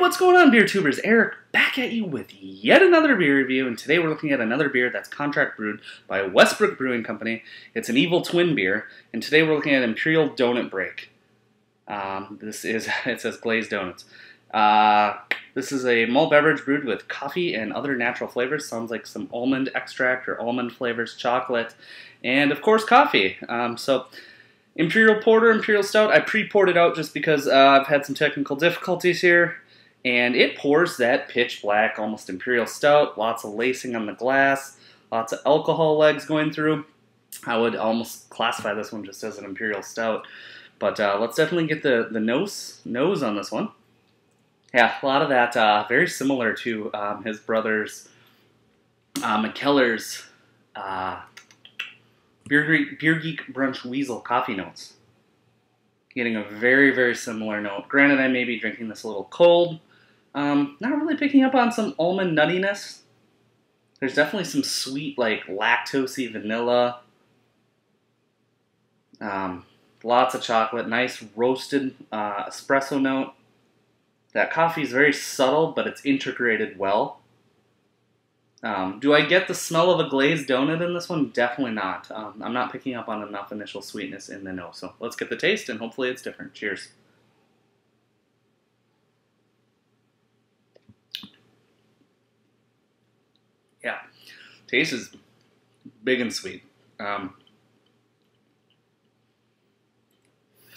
what's going on, beer tubers? Eric back at you with yet another beer review, and today we're looking at another beer that's contract brewed by Westbrook Brewing Company. It's an evil twin beer, and today we're looking at Imperial Doughnut Break. It says glazed donuts. This is a malt beverage brewed with coffee and other natural flavors. Sounds like some almond extract or almond flavors, chocolate, and of course coffee. Imperial Porter, Imperial Stout. I pre-poured it out just because I've had some technical difficulties here. And it pours that pitch black, almost Imperial Stout. Lots of lacing on the glass. Lots of alcohol legs going through. I would almost classify this one just as an Imperial Stout. But let's definitely get the nose on this one. Yeah, a lot of that very similar to his brother's McKellar's Beer Geek Brunch Weasel coffee notes. Getting a very, very similar note. Granted, I may be drinking this a little cold. Not really picking up on some almond nuttiness. There's definitely some sweet, like lactosey vanilla. Lots of chocolate. Nice roasted espresso note. That coffee is very subtle, but it's integrated well. Do I get the smell of a glazed donut in this one? Definitely not. I'm not picking up on enough initial sweetness in the nose. So let's get the taste, and hopefully it's different. Cheers. Yeah, taste is big and sweet.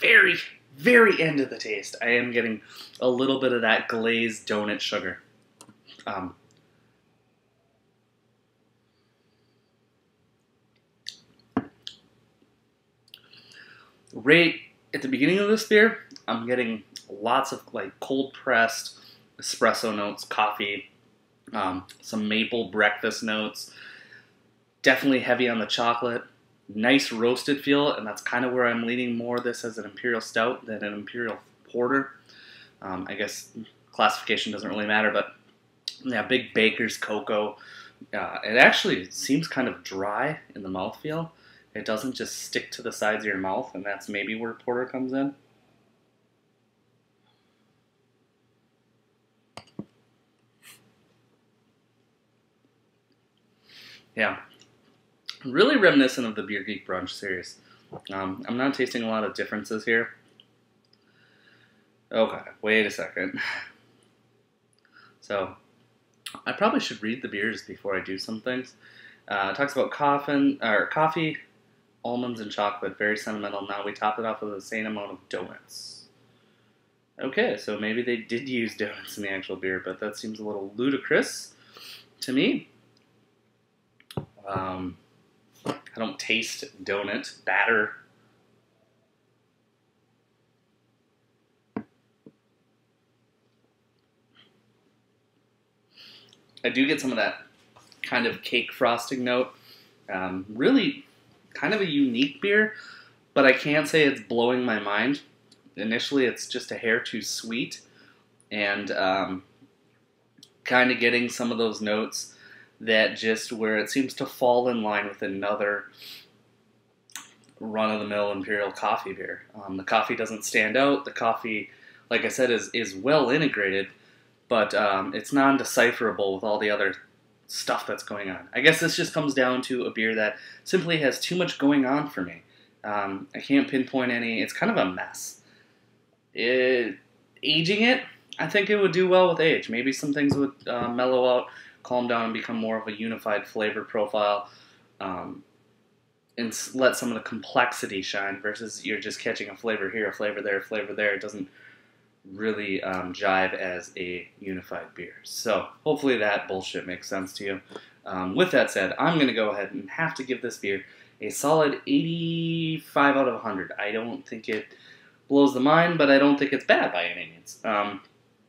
Very, very end of the taste, I am getting a little bit of that glazed donut sugar. Right at the beginning of this beer, I'm getting lots of like cold pressed espresso notes, coffee, some maple breakfast notes. Definitely heavy on the chocolate. Nice roasted feel, and that's kind of where I'm leaning more this as an Imperial Stout than an Imperial Porter. I guess classification doesn't really matter, but yeah, big baker's cocoa. It actually seems kind of dry in the mouthfeel. It doesn't just stick to the sides of your mouth, and that's maybe where porter comes in. Yeah, really reminiscent of the Beer Geek Brunch series. I'm not tasting a lot of differences here. Okay, wait a second. So, I probably should read the beers before I do some things. It talks about coffee, almonds, and chocolate. Very sentimental. Now we top it off with the same amount of donuts. Okay, so maybe they did use donuts in the actual beer, but that seems a little ludicrous to me. I don't taste donut batter. I do get some of that kind of cake frosting note. Really kind of a unique beer, but I can't say it's blowing my mind. Initially, it's just a hair too sweet, and kind of getting some of those notes that just where it seems to fall in line with another run-of-the-mill Imperial coffee beer. The coffee doesn't stand out. The coffee, like I said, is well integrated, but it's non-decipherable with all the other stuff that's going on. I guess this just comes down to a beer that simply has too much going on for me. I can't pinpoint any. It's kind of a mess. Aging it, I think it would do well with age. Maybe some things would mellow out, calm down, and become more of a unified flavor profile, and let some of the complexity shine versus you're just catching a flavor here, a flavor there, a flavor there. It doesn't really jive as a unified beer. So hopefully that bullshit makes sense to you. With that said, I'm going to go ahead and have to give this beer a solid 85 out of 100. I don't think it blows the mind, but I don't think it's bad by any means.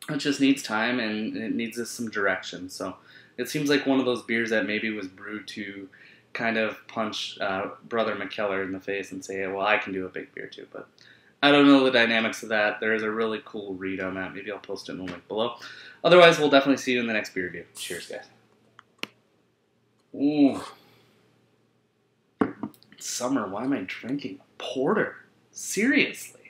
It just needs time, and it needs some direction. So it seems like one of those beers that maybe was brewed to kind of punch Brother McKellar in the face and say, well, I can do a big beer too. But I don't know the dynamics of that. There is a really cool read on that. Maybe I'll post it in the link below. Otherwise, we'll definitely see you in the next beer review. Cheers, guys. Ooh. It's summer. Why am I drinking porter? Seriously.